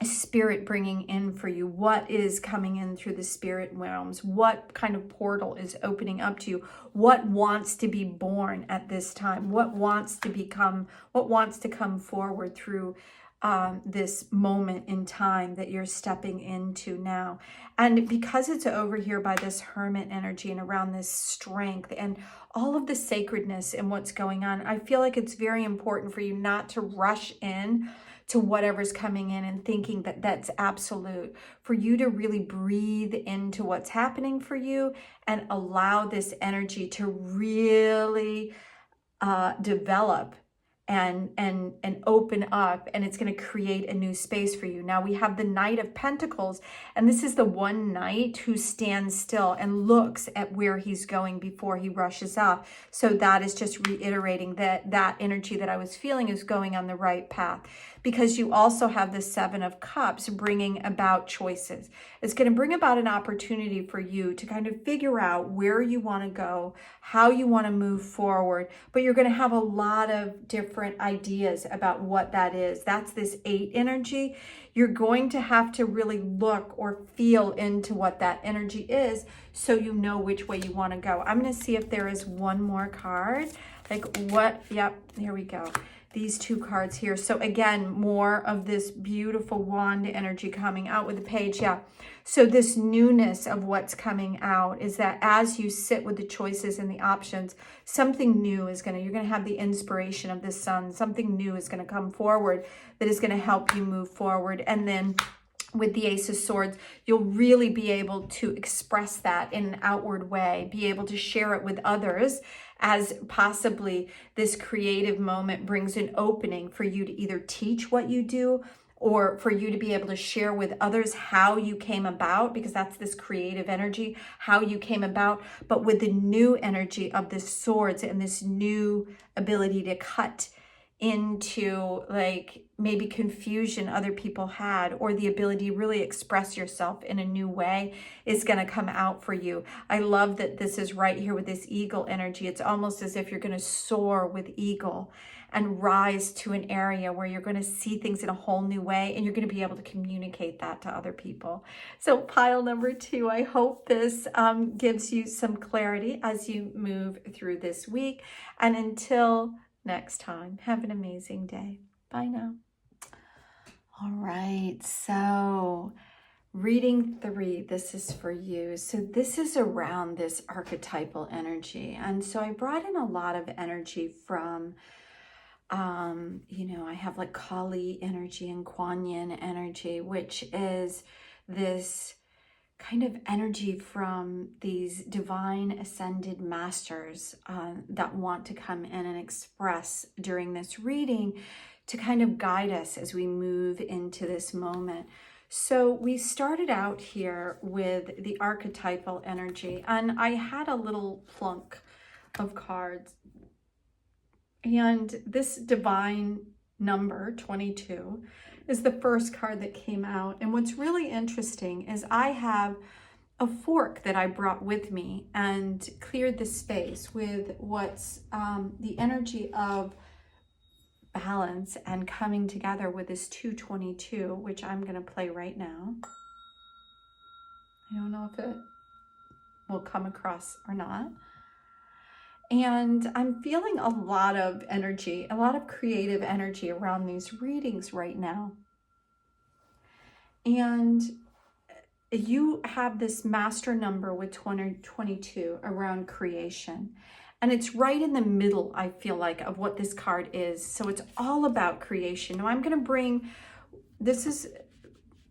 S1: spirit bringing in for you, what is coming in through the spirit realms, what kind of portal is opening up to you, what wants to be born at this time, what wants to come forward through this moment in time that you're stepping into now. And because it's over here by this hermit energy and around this strength and all of the sacredness and what's going on, I feel like it's very important for you not to rush in to whatever's coming in and thinking that that's absolute, for you to really breathe into what's happening for you and allow this energy to really develop and open up, and it's going to create a new space for you. Now we have the Knight of Pentacles, and this is the one knight who stands still and looks at where he's going before he rushes off. So that is just reiterating that energy that I was feeling is going on the right path. Because you also have the Seven of Cups bringing about choices. It's going to bring about an opportunity for you to kind of figure out where you want to go, how you want to move forward, but you're going to have a lot of different ideas about what that is. That's this 8 energy. You're going to have to really look or feel into what that energy is so you know which way you want to go. I'm going to see if there is one more card. Like what? Yep, here we go. These 2 cards here. So again, more of this beautiful wand energy coming out with the page. Yeah. So this newness of what's coming out is that as you sit with the choices and the options, something new is you're going to have the inspiration of the sun. Something new is going to come forward that is going to help you move forward. And then with the Ace of Swords, you'll really be able to express that in an outward way, be able to share it with others, as possibly this creative moment brings an opening for you to either teach what you do or for you to be able to share with others how you came about, because that's this creative energy, how you came about, but with the new energy of the swords and this new ability to cut into like maybe confusion other people had, or the ability to really express yourself in a new way is going to come out for you. I love that this is right here with this eagle energy. It's almost as if you're going to soar with eagle and rise to an area where you're going to see things in a whole new way, and you're going to be able to communicate that to other people. So pile number 2, I hope this gives you some clarity as you move through this week. And until next time, have an amazing day. Bye now. All right, so reading 3, this is for you. So this is around this archetypal energy. And so I brought in a lot of energy from, I have like Kali energy and Kuan energy, which is this kind of energy from these divine ascended masters that want to come in and express during this reading to kind of guide us as we move into this moment. So we started out here with the archetypal energy, and I had a little plunk of cards, and this divine number 22 is the first card that came out. And what's really interesting is I have a fork that I brought with me and cleared the space with what's the energy of balance and coming together with this 222, which I'm going to play right now. I don't know if it will come across or not. And I'm feeling a lot of energy, a lot of creative energy around these readings right now. And you have this master number with 22 around creation. And it's right in the middle, I feel like, of what this card is. So it's all about creation. Now I'm going to bring, this is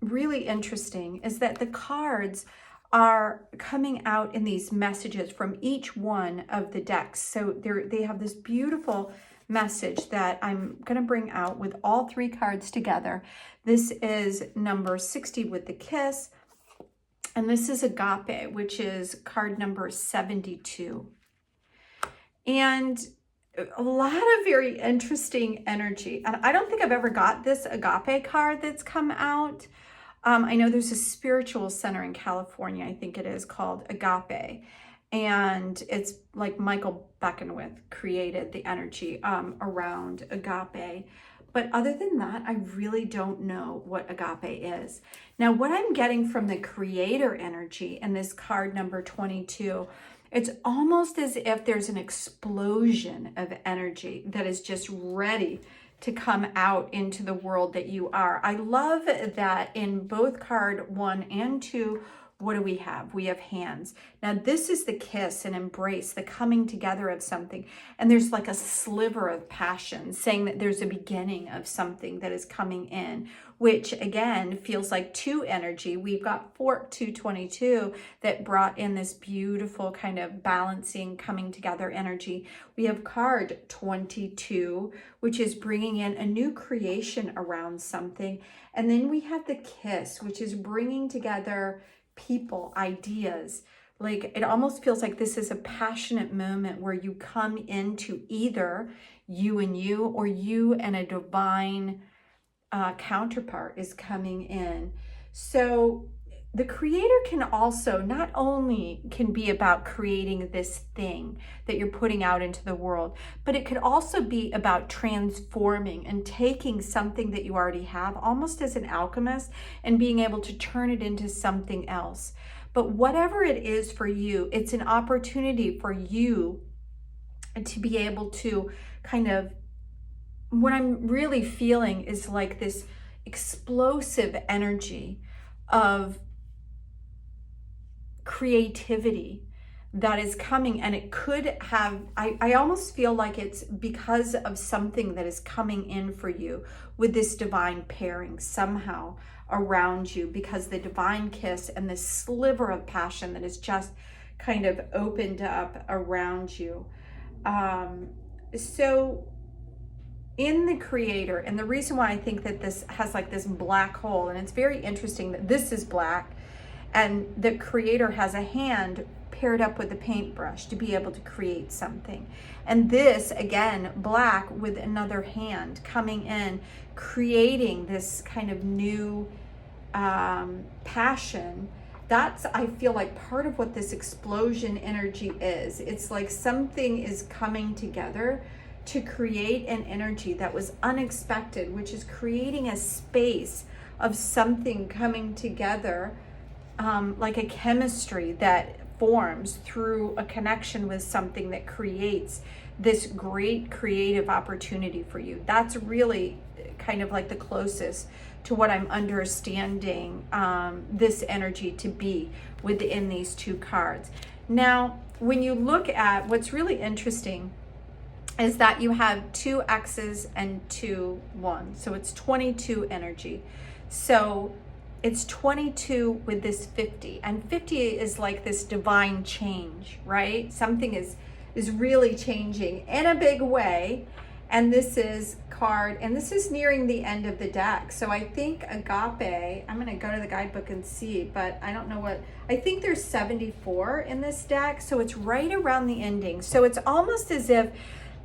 S1: really interesting, is that the cards are coming out in these messages from each one of the decks. So they have this beautiful message that I'm going to bring out with all 3 cards together. This is number 60 with the kiss, and this is agape, which is card number 72. And a lot of very interesting energy. And I don't think I've ever got this agape card that's come out. I know there's a spiritual center in California, I think it is, called Agape. And it's like Michael Beckenwith created the energy around agape. But other than that, I really don't know what agape is. Now, what I'm getting from the creator energy in this card number 22, it's almost as if there's an explosion of energy that is just ready to come out into the world that you are. I love that in both card 1 and 2, what do we have? We have hands. Now this is the kiss and embrace, the coming together of something. And there's like a sliver of passion saying that there's a beginning of something that is coming in, which again feels like 2 energy. We've got 222 that brought in this beautiful kind of balancing, coming together energy. We have card 22, which is bringing in a new creation around something. And then we have the kiss, which is bringing together people, ideas. Like it almost feels like this is a passionate moment where you come into either you and you, or you and a divine counterpart is coming in. So the creator can also not only can be about creating this thing that you're putting out into the world, but it could also be about transforming and taking something that you already have, almost as an alchemist, and being able to turn it into something else. But whatever it is for you, it's an opportunity for you to be able to kind of, what I'm really feeling is like this explosive energy of creativity that is coming. And it could have, I almost feel like it's because of something that is coming in for you with this divine pairing somehow around you, because the divine kiss and this sliver of passion that is just kind of opened up around you. So in the creator, and the reason why I think that this has like this black hole, and it's very interesting that this is black and the creator has a hand paired up with a paintbrush to be able to create something. And this, again, black with another hand coming in, creating this kind of new passion. That's, I feel like, part of what this explosion energy is. It's like something is coming together to create an energy that was unexpected, which is creating a space of something coming together, like a chemistry that forms through a connection with something that creates this great creative opportunity for you. That's really kind of like the closest to what I'm understanding this energy to be within these 2 cards. Now, when you look at what's really interesting is that you have 2 X's and 2 1s. So it's 22 energy. So it's 22 with this 50. And 50 is like this divine change, right? Something is really changing in a big way. And this is card, and this is nearing the end of the deck. So I think agape, I'm gonna go to the guidebook and see, but I don't know what, I think there's 74 in this deck. So it's right around the ending. So it's almost as if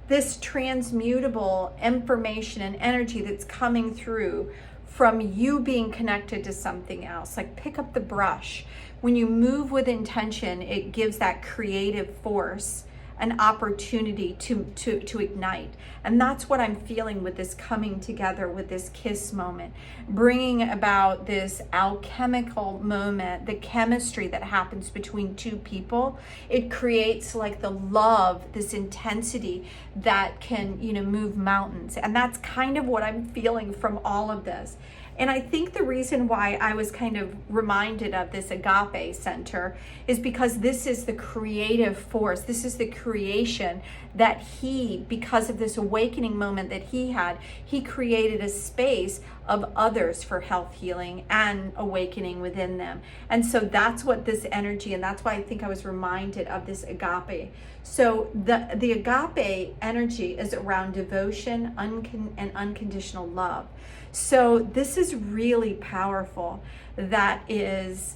S1: this transmutable information and energy that's coming through from you being connected to something else. Like pick up the brush. When you move with intention, it gives that creative force an opportunity to ignite. And that's what I'm feeling with this coming together, with this kiss moment, bringing about this alchemical moment, the chemistry that happens between 2 people. It creates like the love, this intensity that can, move mountains. And that's kind of what I'm feeling from all of this. And I think the reason why I was kind of reminded of this agape center is because this is the creative force. This is the creation that he, because of this awakening moment that he had, he created a space of others for health, healing, and awakening within them. And so that's what this energy, and that's why I think I was reminded of this agape. So the agape energy is around devotion and unconditional love. So this is really powerful. That is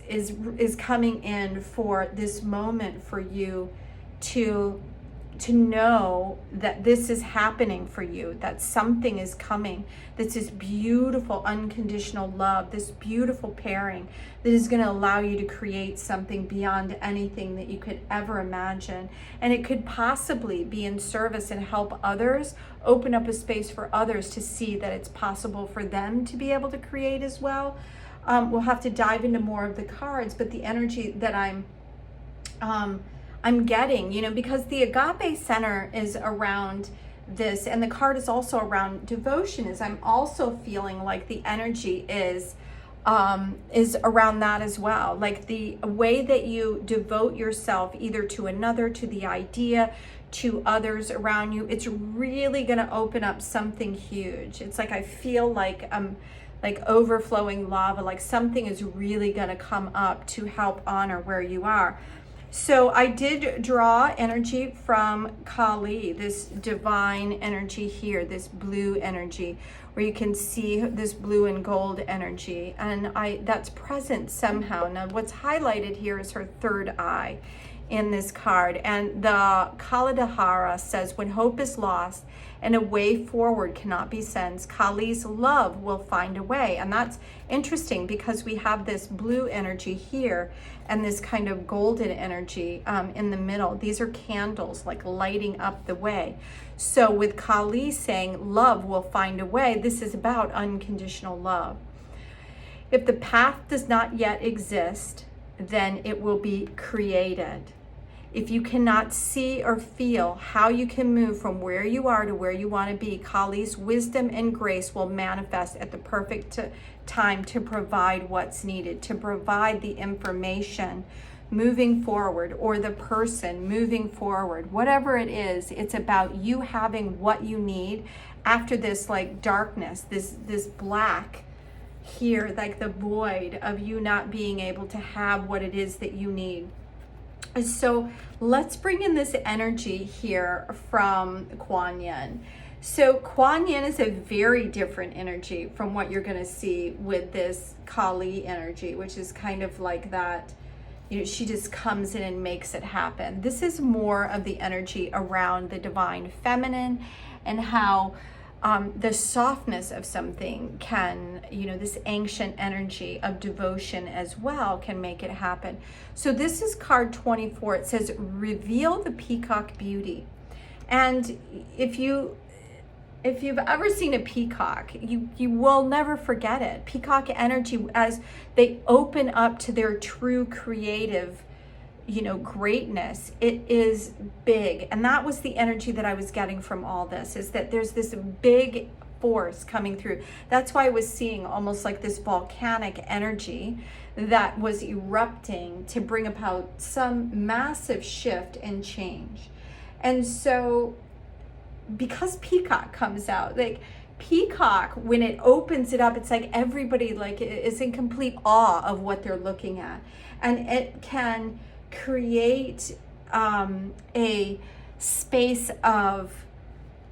S1: coming in for this moment for you to to know that this is happening for you, that something is coming. This is beautiful unconditional love, this beautiful pairing that is going to allow you to create something beyond anything that you could ever imagine. And it could possibly be in service and help others, open up a space for others to see that it's possible for them to be able to create as well. We'll have to dive into more of the cards, but the energy that I'm getting, you know, because the Agape Center is around this, and the card is also around devotion, is I'm also feeling like the energy is around that as well. Like the way that you devote yourself either to another, to the idea, to others around you, it's really going to open up something huge. It's like I feel like overflowing lava, like something is really going to come up to help honor where you are. So I did draw energy from Kali, this divine energy here, this blue energy, where you can see this blue and gold energy, and that's present somehow. Now what's highlighted here is her third eye in this card, and the Kaladahara says, when hope is lost and a way forward cannot be sensed, Kali's love will find a way. And that's interesting because we have this blue energy here and this kind of golden energy in the middle. These are candles like lighting up the way. So with Kali saying love will find a way, this is about unconditional love. If the path does not yet exist, then it will be created. If you cannot see or feel how you can move from where you are to where you want to be, Kali's wisdom and grace will manifest at the perfect time to provide what's needed, to provide the information moving forward, or the person moving forward. Whatever it is, it's about you having what you need after this like darkness, this black here, like the void of you not being able to have what it is that you need. So let's bring in this energy here from Kuan. So Kuan is a very different energy from what you're going to see with this Kali energy, which is kind of like that, you know, she just comes in and makes it happen. This is more of the energy around the divine feminine and how the softness of something can, you know, this ancient energy of devotion as well can make it happen. So this is card 24. It says, reveal the peacock beauty. And if you've ever seen a peacock, you will never forget it. Peacock energy, as they open up to their true creative, you know, greatness, it is big. And that was the energy that I was getting from all this, is that there's this big force coming through. That's why I was seeing almost like this volcanic energy that was erupting to bring about some massive shift and change. And so because peacock comes out, like peacock, when it opens it up, it's like everybody like is in complete awe of what they're looking at. And it can create a space of,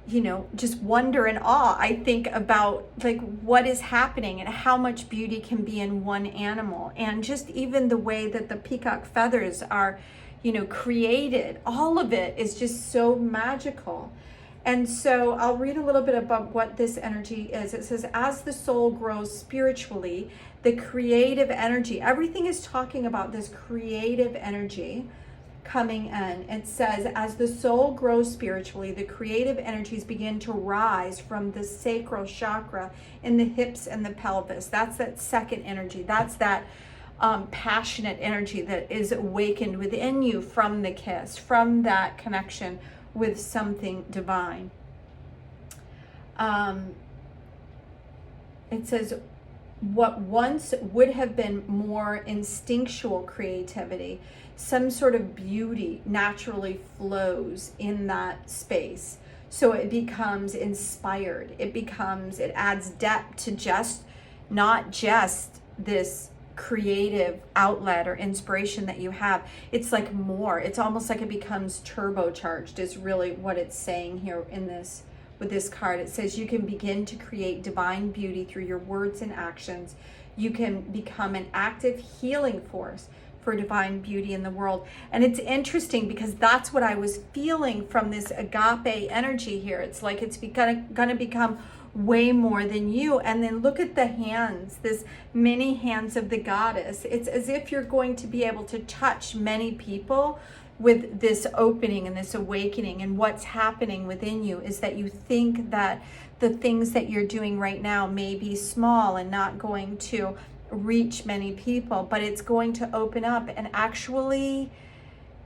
S1: you know, just wonder and awe. I think about like what is happening and how much beauty can be in one animal, and just even the way that the peacock feathers are, you know, created. All of it is just so magical. And so I'll read a little bit about what this energy is. It says, as the soul grows spiritually, the creative energy, everything is talking about this creative energy coming in. It says, as the soul grows spiritually, the creative energies begin to rise from the sacral chakra in the hips and the pelvis. That's that second energy. That's that passionate energy that is awakened within you from the kiss, from that connection with something divine. It says, what once would have been more instinctual creativity, some sort of beauty naturally flows in that space. So it becomes inspired. It adds depth to just, not just this creative outlet or inspiration that you have. It's like more, it's almost like it becomes turbocharged is really what it's saying here in this, with this card. It says you can begin to create divine beauty through your words and actions. You can become an active healing force for divine beauty in the world. And it's interesting because that's what I was feeling from this agape energy here. It's like it's gonna become way more than you. And then look at the hands, this many hands of the goddess. It's as if you're going to be able to touch many people with this opening and this awakening. And what's happening within you is that you think that the things that you're doing right now may be small and not going to reach many people, but it's going to open up and actually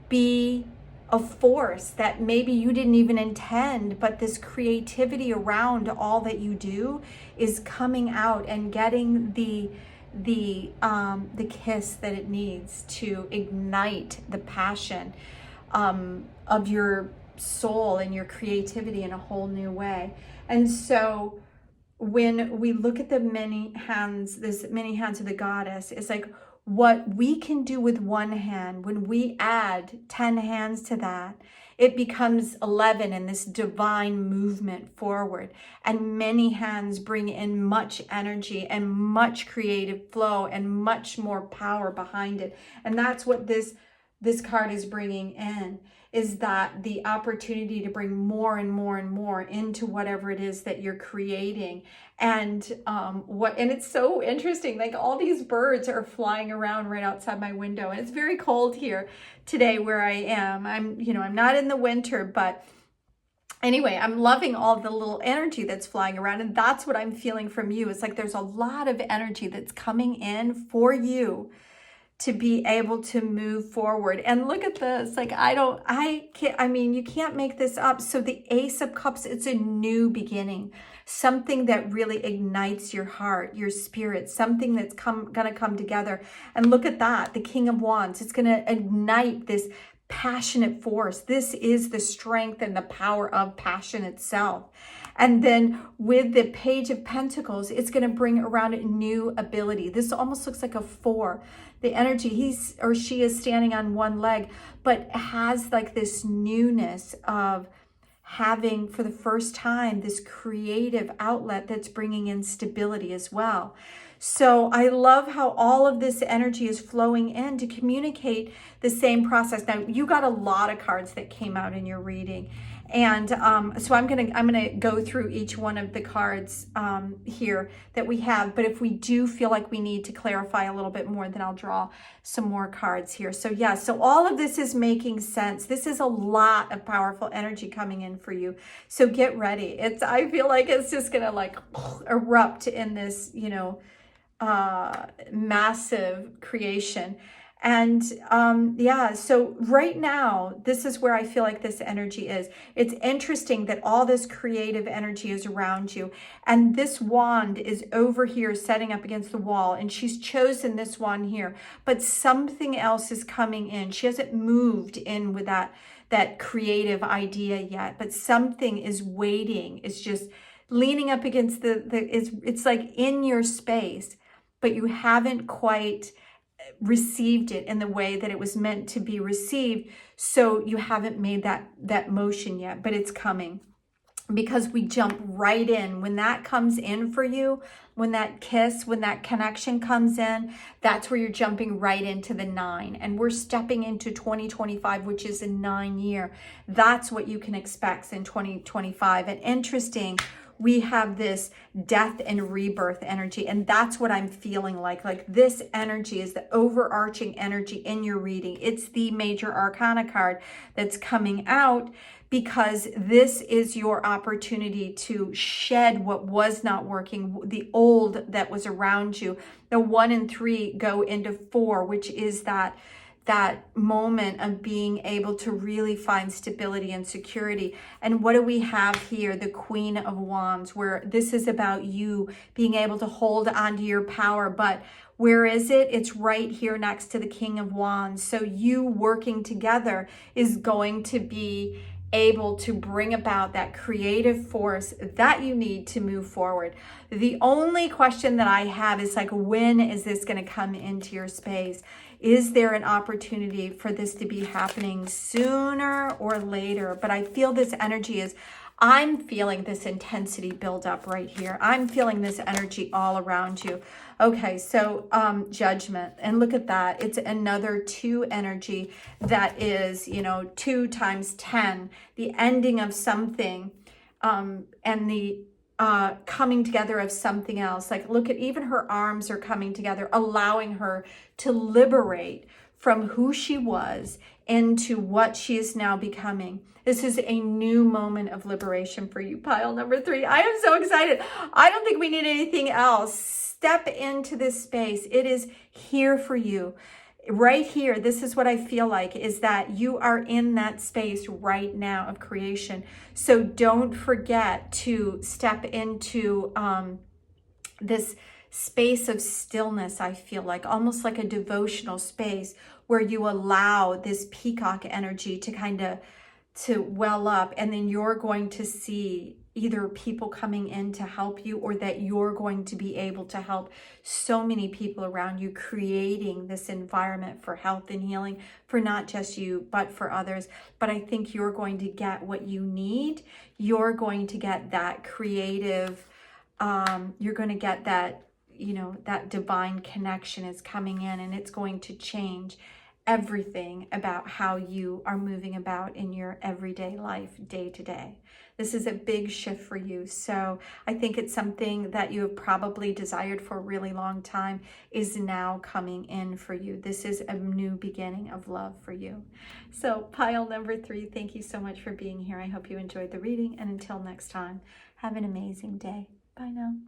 S1: be a force that maybe you didn't even intend, but this creativity around all that you do is coming out and getting the kiss that it needs to ignite the passion of your soul and your creativity in a whole new way. And so when we look at the many hands, this many hands of the goddess, it's like what we can do with one hand, when we add 10 hands to that, it becomes 11 in this divine movement forward. And many hands bring in much energy and much creative flow and much more power behind it. And that's what this card is bringing in, is that the opportunity to bring more and more and more into whatever it is that you're creating. And and it's so interesting, like all these birds are flying around right outside my window, and it's very cold here today where I am. I'm not in the winter, but anyway, I'm loving all the little energy that's flying around, and that's what I'm feeling from you. It's like there's a lot of energy that's coming in for you to be able to move forward. And look at this, like you can't make this up. So the Ace of Cups, it's a new beginning, something that really ignites your heart, your spirit, something that's gonna come together. And look at that, the King of Wands, it's gonna ignite this passionate force. This is the strength and the power of passion itself. And then with the Page of Pentacles, it's going to bring around a new ability. This almost looks like a 4. The energy, he's or she is standing on one leg, but has like this newness of having for the first time this creative outlet that's bringing in stability as well. So I love how all of this energy is flowing in to communicate the same process. Now, you got a lot of cards that came out in your reading. And so I'm gonna go through each one of the cards here that we have. But if we do feel like we need to clarify a little bit more, then I'll draw some more cards here. So yeah, so all of this is making sense. This is a lot of powerful energy coming in for you. So get ready. I feel like it's just gonna like erupt in this, massive creation. And yeah, so right now, this is where I feel like this energy is. It's interesting that all this creative energy is around you. And this wand is over here setting up against the wall. And she's chosen this wand here. But something else is coming in. She hasn't moved in with that creative idea yet. But something is waiting. It's just leaning up against it's like in your space. But you haven't quite received it in the way that it was meant to be received. So you haven't made that motion yet, but it's coming, because we jump right in. When that comes in for you, when that kiss, when that connection comes in, that's where you're jumping right into the 9. And we're stepping into 2025, which is a 9 year. That's what you can expect in 2025. And interesting, we have this death and rebirth energy, and that's what I'm feeling like. Like this energy is the overarching energy in your reading. It's the major arcana card that's coming out, because this is your opportunity to shed what was not working, the old that was around you. The 1 and 3 go into 4, which is that moment of being able to really find stability and security. And what do we have here? The Queen of Wands, where this is about you being able to hold onto your power. But where is it? It's right here next to the King of Wands. So you working together is going to be able to bring about that creative force that you need to move forward. The only question that I have is like, when is this going to come into your space? Is there an opportunity for this to be happening sooner or later? But I feel this energy is I'm feeling this intensity build up right here. I'm feeling this energy all around you. Okay, so judgment, and look at that. It's another 2 energy that is, you know, 2 times 10, the ending of something, and the coming together of something else. Like, look at, even her arms are coming together, allowing her to liberate from who she was into what she is now becoming. This is a new moment of liberation for you, pile number 3. I am so excited. I don't think we need anything else. Step into this space. It is here for you. Right here, this is what I feel like, is that you are in that space right now of creation. So don't forget to step into this space of stillness. I feel like almost like a devotional space where you allow this peacock energy to kind of well up, and then you're going to see either people coming in to help you, or that you're going to be able to help so many people around you, creating this environment for health and healing for not just you, but for others. But I think you're going to get what you need. You're going to get that creative, you're going to get that, you know, that divine connection is coming in, and it's going to change everything about how you are moving about in your everyday life, day to day. This is a big shift for you. So I think it's something that you have probably desired for a really long time is now coming in for you. This is a new beginning of love for you. So pile number 3, thank you so much for being here. I hope you enjoyed the reading, and until next time, have an amazing day. Bye now.